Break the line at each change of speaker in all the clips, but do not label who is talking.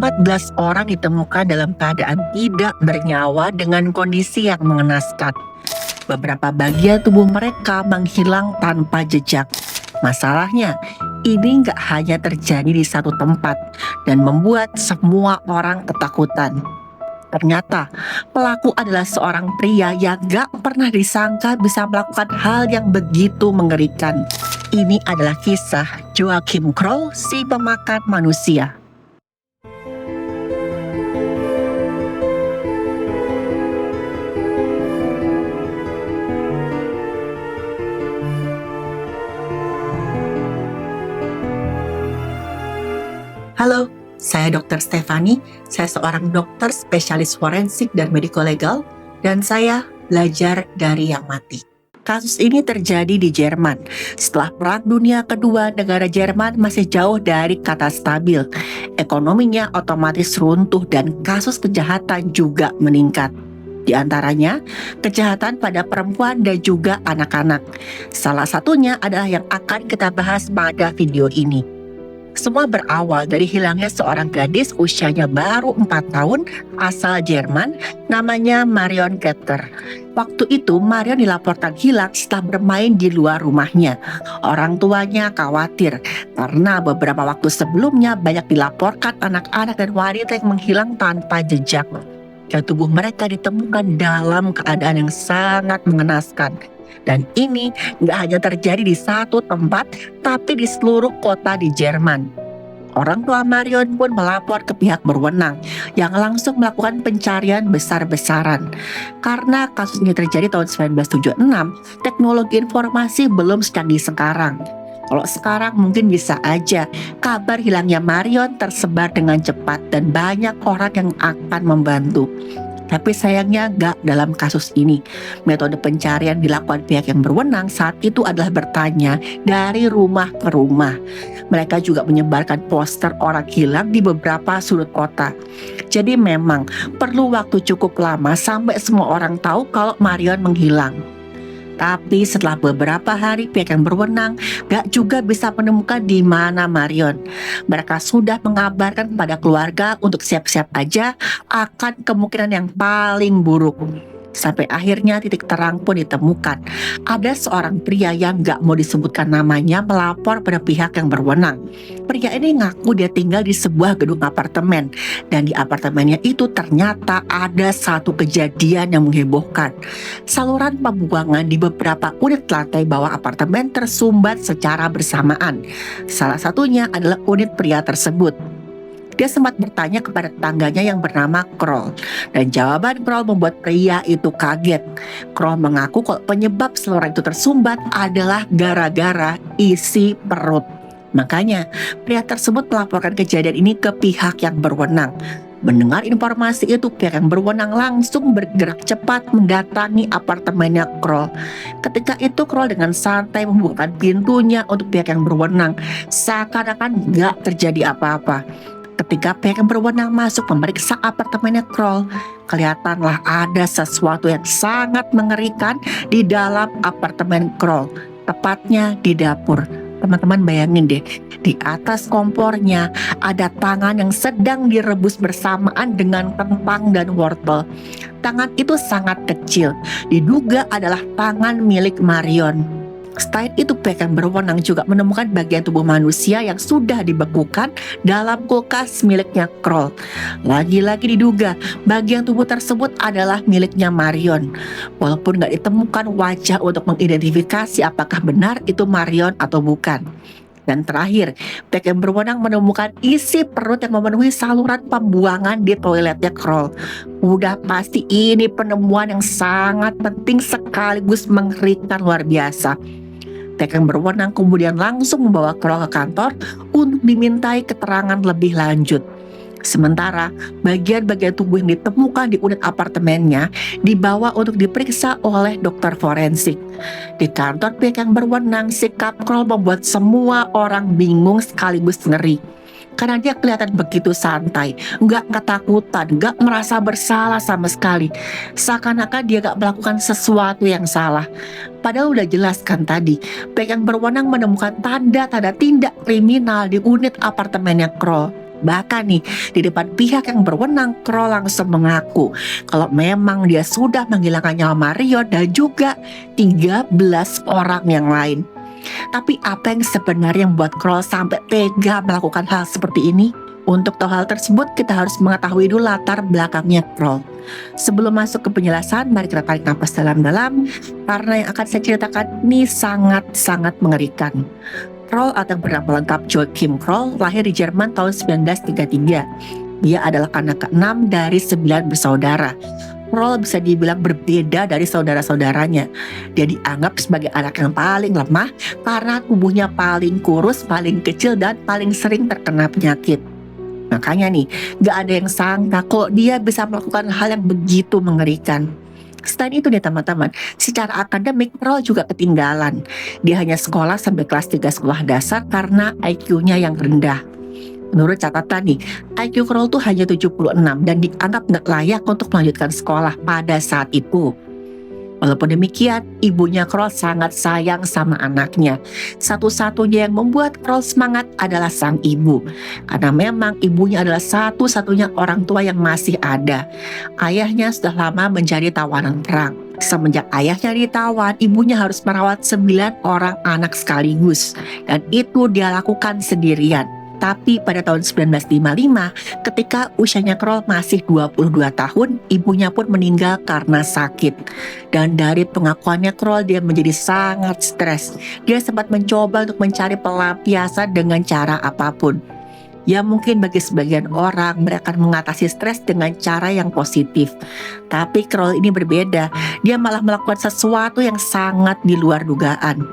14 orang ditemukan dalam keadaan tidak bernyawa dengan kondisi yang mengenaskan. Beberapa bagian tubuh mereka menghilang tanpa jejak. Masalahnya, ini nggak hanya terjadi di satu tempat dan membuat semua orang ketakutan. Ternyata, pelaku adalah seorang pria yang gak pernah disangka bisa melakukan hal yang begitu mengerikan. Ini adalah kisah Joachim Kroll, si pemakan manusia. Halo, saya Dr. Stefani. Saya seorang dokter spesialis forensik dan mediko-legal, dan saya belajar dari yang mati. Kasus ini terjadi di Jerman. Setelah Perang Dunia Kedua, negara Jerman masih jauh dari kata stabil. Ekonominya otomatis runtuh dan kasus kejahatan juga meningkat. Di antaranya, kejahatan pada perempuan dan juga anak-anak. Salah satunya adalah yang akan kita bahas pada video ini. Semua berawal dari hilangnya seorang gadis usianya baru 4 tahun asal Jerman, namanya Marion Ketter. Waktu itu Marion dilaporkan hilang setelah bermain di luar rumahnya. Orang tuanya khawatir karena beberapa waktu sebelumnya banyak dilaporkan anak-anak dan wanita yang menghilang tanpa jejak. Dan tubuh mereka ditemukan dalam keadaan yang sangat mengenaskan. Dan ini nggak hanya terjadi di satu tempat, tapi di seluruh kota di Jerman. Orang tua Marion pun melapor ke pihak berwenang yang langsung melakukan pencarian besar-besaran. Karena kasus ini terjadi tahun 1976, teknologi informasi belum secanggih sekarang. Kalau sekarang mungkin bisa aja kabar hilangnya Marion tersebar dengan cepat dan banyak orang yang akan membantu. Tapi sayangnya gak dalam kasus ini. Metode pencarian dilakukan pihak yang berwenang saat itu adalah bertanya dari rumah ke rumah. Mereka juga menyebarkan poster orang hilang di beberapa sudut kota. Jadi memang perlu waktu cukup lama sampai semua orang tahu kalau Marion menghilang. Tapi setelah beberapa hari pihak yang berwenang gak juga bisa menemukan di mana Marion. Mereka sudah mengabarkan kepada keluarga untuk siap-siap aja akan kemungkinan yang paling buruk. Sampai akhirnya titik terang pun ditemukan. Ada seorang pria yang gak mau disebutkan namanya melapor pada pihak yang berwenang. Pria ini ngaku dia tinggal di sebuah gedung apartemen. Dan di apartemennya itu ternyata ada satu kejadian yang menghebohkan. Saluran pembuangan di beberapa unit lantai bawah apartemen tersumbat secara bersamaan. Salah satunya adalah unit pria tersebut. Dia sempat bertanya kepada tetangganya yang bernama Kroll, dan jawaban Kroll membuat pria itu kaget. Kroll mengaku kalau penyebab saluran itu tersumbat adalah gara-gara isi perut. Makanya pria tersebut melaporkan kejadian ini ke pihak yang berwenang. Mendengar informasi itu, pihak yang berwenang langsung bergerak cepat mendatangi apartemennya Kroll. Ketika itu Kroll dengan santai membukakan pintunya untuk pihak yang berwenang, seakan-akan gak terjadi apa-apa. Ketika pihak yang berwenang masuk memeriksa apartemennya Kroll, kelihatanlah ada sesuatu yang sangat mengerikan di dalam apartemen Kroll, tepatnya di dapur. Teman-teman bayangin deh, di atas kompornya ada tangan yang sedang direbus bersamaan dengan kentang dan wortel. Tangan itu sangat kecil, diduga adalah tangan milik Marion. Selain itu, pihak yang berwenang juga menemukan bagian tubuh manusia yang sudah dibekukan dalam kulkas miliknya Kroll. Lagi-lagi diduga bagian tubuh tersebut adalah miliknya Marion. Walaupun gak ditemukan wajah untuk mengidentifikasi apakah benar itu Marion atau bukan. Dan terakhir, pihak yang berwenang menemukan isi perut yang memenuhi saluran pembuangan di toiletnya Kroll. Udah pasti ini penemuan yang sangat penting sekaligus mengerikan luar biasa. Pihak yang berwenang kemudian langsung membawa Kroll ke kantor untuk dimintai keterangan lebih lanjut. Sementara bagian-bagian tubuh yang ditemukan di unit apartemennya dibawa untuk diperiksa oleh dokter forensik. Di kantor pihak yang berwenang, sikap Kroll membuat semua orang bingung sekaligus ngeri. Karena dia kelihatan begitu santai, gak ketakutan, gak merasa bersalah sama sekali. Seakan-akan dia gak melakukan sesuatu yang salah. Padahal udah jelas kan tadi, pihak yang berwenang menemukan tanda-tanda tindak kriminal di unit apartemennya Kroll. Bahkan nih, di depan pihak yang berwenang, Kroll langsung mengaku kalau memang dia sudah menghilangkan nyawa Mario dan juga 13 orang yang lain. Tapi apa yang sebenarnya membuat Kroll sampai tega melakukan hal seperti ini? Untuk tahu hal tersebut, kita harus mengetahui dulu latar belakangnya Kroll. Sebelum masuk ke penjelasan, mari kita tarik nafas dalam-dalam, karena yang akan saya ceritakan ini sangat-sangat mengerikan. Kroll atau bernama lengkap Joachim Kroll lahir di Jerman tahun 1933. Dia adalah anak ke-6 dari 9 bersaudara. Kroll bisa dibilang berbeda dari saudara-saudaranya. Dia dianggap sebagai anak yang paling lemah karena tubuhnya paling kurus, paling kecil, dan paling sering terkena penyakit. Makanya nih, gak ada yang sangka kok dia bisa melakukan hal yang begitu mengerikan. Selain itu nih teman-teman, secara akademik Kroll juga ketinggalan. Dia hanya sekolah sampai kelas 3 sekolah dasar karena IQ-nya yang rendah. Menurut catatan nih, IQ Kroll tuh hanya 76 dan dianggap gak layak untuk melanjutkan sekolah pada saat itu. Walaupun demikian, ibunya Kroll sangat sayang sama anaknya. Satu-satunya yang membuat Kroll semangat adalah sang ibu. Karena memang ibunya adalah satu-satunya orang tua yang masih ada. Ayahnya sudah lama menjadi tawanan perang. Semenjak ayahnya ditawan, ibunya harus merawat 9 orang anak sekaligus. Dan itu dia lakukan sendirian. Tapi pada tahun 1955, ketika usianya Kroll masih 22 tahun, ibunya pun meninggal karena sakit. Dan dari pengakuannya Kroll, dia menjadi sangat stres. Dia sempat mencoba untuk mencari pelampiasan dengan cara apapun. Ya mungkin bagi sebagian orang mereka akan mengatasi stres dengan cara yang positif. Tapi Kroll ini berbeda, dia malah melakukan sesuatu yang sangat di luar dugaan.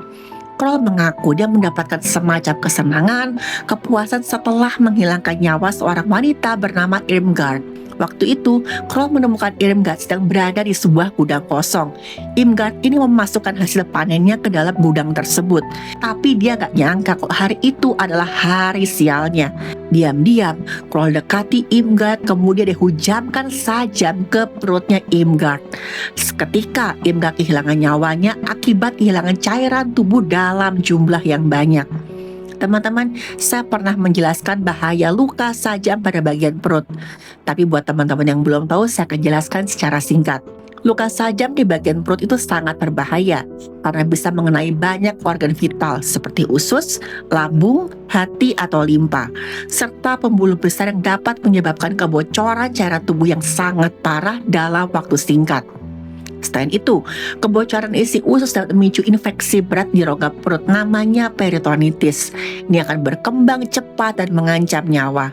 Kroll mengaku dia mendapatkan semacam kesenangan, kepuasan setelah menghilangkan nyawa seorang wanita bernama Irmgard. Waktu itu, Kroll menemukan Irmgard sedang berada di sebuah gudang kosong. Irmgard ini memasukkan hasil panennya ke dalam gudang tersebut. Tapi dia gak nyangka kok hari itu adalah hari sialnya. Diam-diam, Kroll dekati Irmgard, kemudian dihujamkan sajam ke perutnya Irmgard. Seketika, Irmgard kehilangan nyawanya akibat kehilangan cairan tubuh dalam jumlah yang banyak. Teman-teman, saya pernah menjelaskan bahaya luka sajam pada bagian perut. Tapi buat teman-teman yang belum tahu, saya akan jelaskan secara singkat. Luka sajam di bagian perut itu sangat berbahaya karena bisa mengenai banyak organ vital seperti usus, lambung, hati, atau limpa, serta pembuluh besar yang dapat menyebabkan kebocoran cairan tubuh yang sangat parah dalam waktu singkat. Selain itu, kebocoran isi usus dapat memicu infeksi berat di rongga perut namanya peritonitis. Ini akan berkembang cepat dan mengancam nyawa.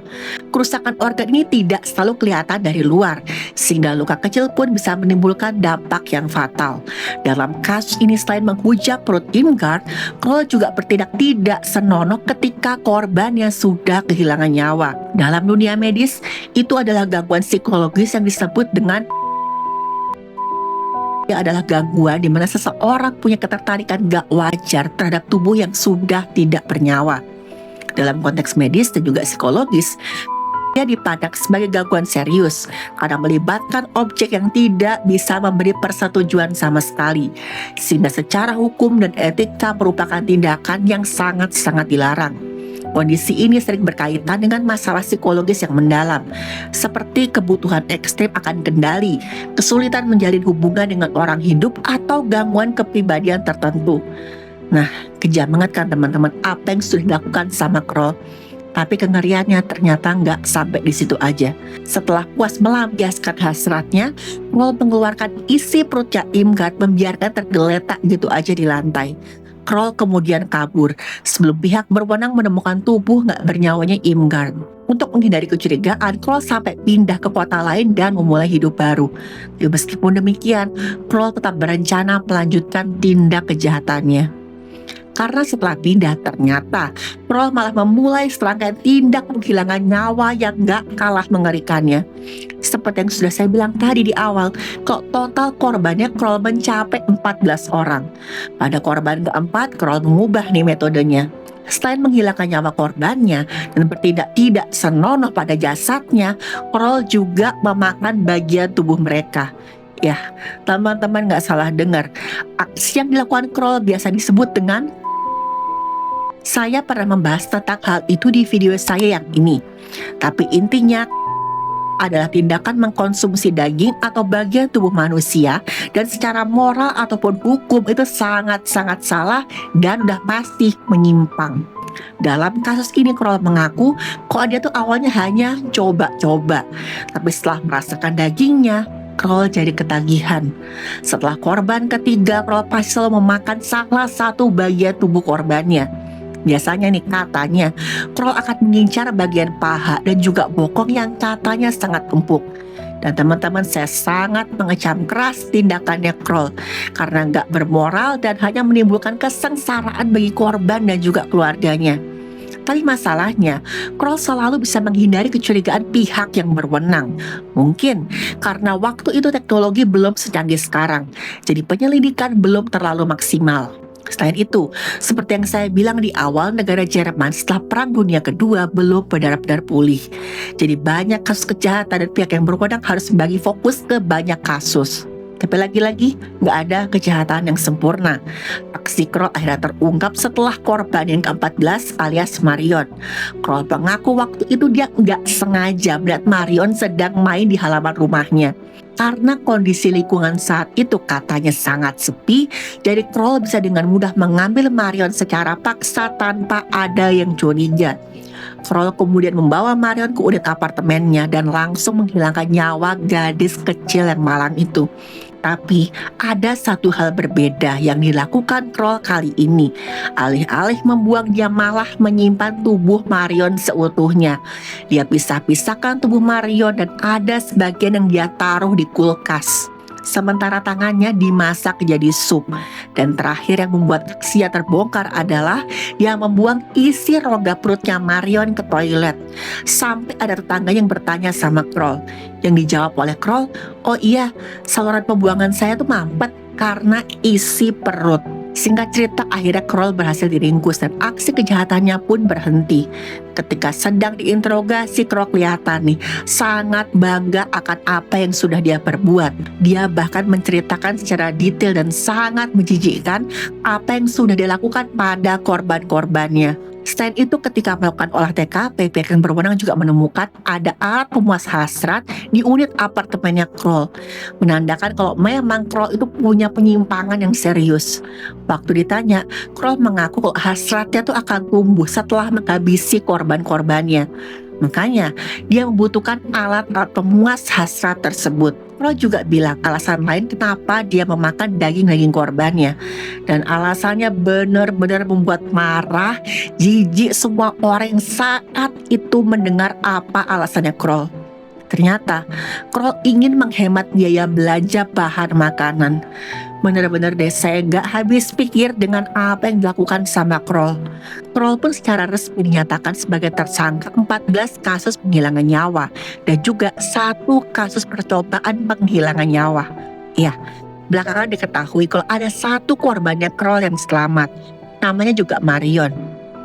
Kerusakan organ ini tidak selalu kelihatan dari luar, sehingga luka kecil pun bisa menimbulkan dampak yang fatal. Dalam kasus ini selain menghujam perut Irmgard, Kroll juga bertindak tidak senonoh ketika korbannya sudah kehilangan nyawa. Dalam dunia medis, itu adalah gangguan psikologis yang disebut dengan adalah gangguan di mana seseorang punya ketertarikan gak wajar terhadap tubuh yang sudah tidak bernyawa. Dalam konteks medis dan juga psikologis, dia dipandang sebagai gangguan serius karena melibatkan objek yang tidak bisa memberi persetujuan sama sekali, sehingga secara hukum dan etika merupakan tindakan yang sangat-sangat dilarang. Kondisi ini sering berkaitan dengan masalah psikologis yang mendalam, seperti kebutuhan ekstrim akan kendali, kesulitan menjalin hubungan dengan orang hidup, atau gangguan kepribadian tertentu. Nah, kejam banget kan teman-teman apa yang sudah dilakukan sama Kroll. Tapi kengeriannya ternyata nggak sampai di situ aja. Setelah puas melampiaskan hasratnya, Kroll mengeluarkan isi perutnya Irmgard, membiarkan tergeletak gitu aja di lantai. Kroll kemudian kabur sebelum pihak berwenang menemukan tubuh gak bernyawanya Irmgard. Untuk menghindari kecurigaan, Kroll sampai pindah ke kota lain dan memulai hidup baru. Tapi meskipun demikian, Kroll tetap berencana melanjutkan tindak kejahatannya. Karena setelah pindah, ternyata Kroll malah memulai serangkaian tindak penghilangan nyawa yang gak kalah mengerikannya. Seperti yang sudah saya bilang tadi di awal, kok total korbannya Kroll mencapai 14 orang. Pada korban keempat, Kroll mengubah nih metodenya. Selain menghilangkan nyawa korbannya dan bertindak tidak senonoh pada jasadnya, Kroll juga memakan bagian tubuh mereka. Ya, teman-teman gak salah dengar. Aksi yang dilakukan Kroll biasa disebut dengan Saya pernah membahas tentang hal itu di video saya yang ini. Tapi intinya adalah tindakan mengkonsumsi daging atau bagian tubuh manusia dan secara moral ataupun hukum itu sangat-sangat salah dan udah pasti menyimpang. Dalam kasus ini Kroll mengaku kok dia tuh awalnya hanya coba-coba, tapi setelah merasakan dagingnya, Kroll jadi ketagihan. Setelah korban ketiga, Kroll pasti selalu memakan salah satu bagian tubuh korbannya. Biasanya nih katanya, Kroll akan mengincar bagian paha dan juga bokong yang katanya sangat empuk. Dan teman-teman, saya sangat mengecam keras tindakannya Kroll karena nggak bermoral dan hanya menimbulkan kesengsaraan bagi korban dan juga keluarganya. Tapi masalahnya, Kroll selalu bisa menghindari kecurigaan pihak yang berwenang. Mungkin karena waktu itu teknologi belum secanggih sekarang, jadi penyelidikan belum terlalu maksimal. Selain itu, seperti yang saya bilang di awal, negara Jerman setelah Perang Dunia Kedua belum benar-benar pulih. Jadi banyak kasus kejahatan dan pihak yang berwenang harus membagi fokus ke banyak kasus. Tapi lagi-lagi, nggak ada kejahatan yang sempurna. Aksi Kroll akhirnya terungkap setelah korban yang ke-14 alias Marion. Kroll mengaku waktu itu dia nggak sengaja melihat Marion sedang main di halaman rumahnya. Karena kondisi lingkungan saat itu katanya sangat sepi, jadi Kroll bisa dengan mudah mengambil Marion secara paksa tanpa ada yang curiga. Kroll kemudian membawa Marion ke unit apartemennya dan langsung menghilangkan nyawa gadis kecil yang malang itu. Tapi ada satu hal berbeda yang dilakukan Kroll kali ini. Alih-alih membuang, dia malah menyimpan tubuh Marion seutuhnya. Dia pisah-pisahkan tubuh Marion dan ada sebagian yang dia taruh di kulkas. Sementara tangannya dimasak jadi sup. Dan terakhir yang membuat aksinya terbongkar adalah dia membuang isi rongga perutnya Marion ke toilet. Sampai ada tetangga yang bertanya sama Kroll. Yang dijawab oleh Kroll, "Oh iya, saluran pembuangan saya tuh mampet karena isi perut." Singkat cerita, akhirnya Kroll berhasil diringkus dan aksi kejahatannya pun berhenti. Ketika sedang diinterogasi, Kroll kelihatan nih sangat bangga akan apa yang sudah dia perbuat. Dia bahkan menceritakan secara detail dan sangat menjijikkan apa yang sudah dilakukan pada korban-korbannya. Selain itu, ketika melakukan olah TKP, pihak yang berwenang juga menemukan ada alat pemuas hasrat di unit apartemennya Kroll, menandakan kalau memang Kroll itu punya penyimpangan yang serius. Waktu ditanya, Kroll mengaku kalau hasratnya tuh akan tumbuh setelah menghabisi korban-korbannya. Makanya dia membutuhkan alat-alat pemuas hasrat tersebut. Kroll juga bilang alasan lain kenapa dia memakan daging-daging korbannya. Dan alasannya benar-benar membuat marah, jijik semua orang yang saat itu mendengar apa alasannya Kroll. Ternyata Kroll ingin menghemat biaya belanja bahan makanan. Bener-bener deh, saya gak habis pikir dengan apa yang dilakukan sama Kroll. Kroll pun secara resmi dinyatakan sebagai tersangka 14 kasus penghilangan nyawa dan juga 1 kasus percobaan penghilangan nyawa. Ya, belakangan diketahui kalau ada 1 korbannya Kroll yang selamat. Namanya juga Marion.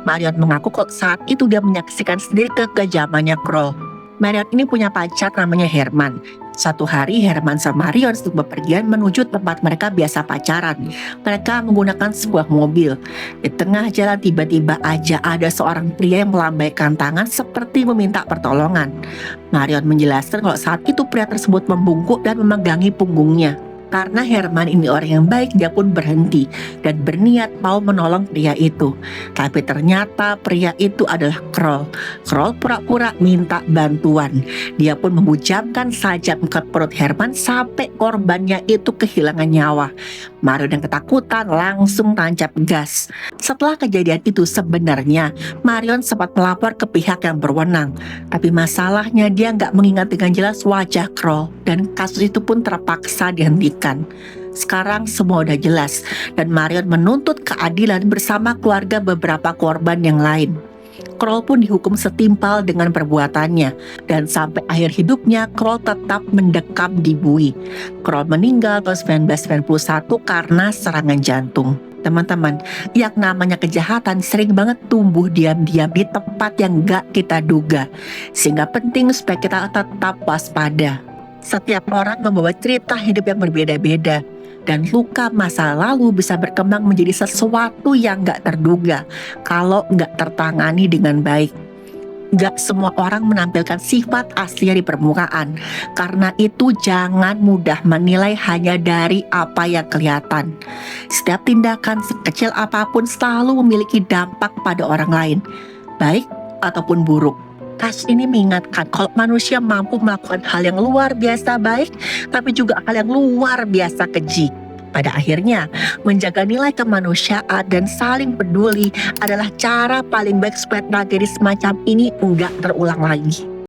Marion mengaku kalau saat itu dia menyaksikan sendiri kekejamannya Kroll. Marion ini punya pacar namanya Herman. Satu hari Herman sama Marion sedang bepergian menuju tempat mereka biasa pacaran. Mereka menggunakan sebuah mobil. Di tengah jalan tiba-tiba aja ada seorang pria yang melambaikan tangan seperti meminta pertolongan. Marion menjelaskan kalau saat itu pria tersebut membungkuk dan memegangi punggungnya. Karena Herman ini orang yang baik, dia pun berhenti dan berniat mau menolong pria itu. Tapi ternyata pria itu adalah Kroll. Kroll pura-pura minta bantuan. Dia pun membujamkan sajam ke perut Herman sampai korbannya itu kehilangan nyawa. Marion yang ketakutan langsung tancap gas. Setelah kejadian itu sebenarnya Marion sempat melapor ke pihak yang berwenang. Tapi masalahnya dia nggak mengingat dengan jelas wajah Kroll dan kasus itu pun terpaksa dihentikan. Sekarang semua udah jelas dan Marion menuntut keadilan bersama keluarga beberapa korban yang lain. Kroll pun dihukum setimpal dengan perbuatannya dan sampai akhir hidupnya Kroll tetap mendekam di bui. Kroll meninggal tahun 1991 karena serangan jantung. Teman-teman, yang namanya kejahatan sering banget tumbuh diam-diam di tempat yang gak kita duga. Sehingga penting supaya kita tetap waspada. Setiap orang membawa cerita hidup yang berbeda-beda. Dan luka masa lalu bisa berkembang menjadi sesuatu yang nggak terduga kalau nggak tertangani dengan baik. Nggak semua orang menampilkan sifat asli di permukaan. Karena itu jangan mudah menilai hanya dari apa yang kelihatan. Setiap tindakan sekecil apapun selalu memiliki dampak pada orang lain, baik ataupun buruk. Kasus ini mengingatkan kalau manusia mampu melakukan hal yang luar biasa baik, tapi juga hal yang luar biasa keji. Pada akhirnya, menjaga nilai kemanusiaan dan saling peduli adalah cara paling baik supaya tragedi semacam ini enggak terulang lagi.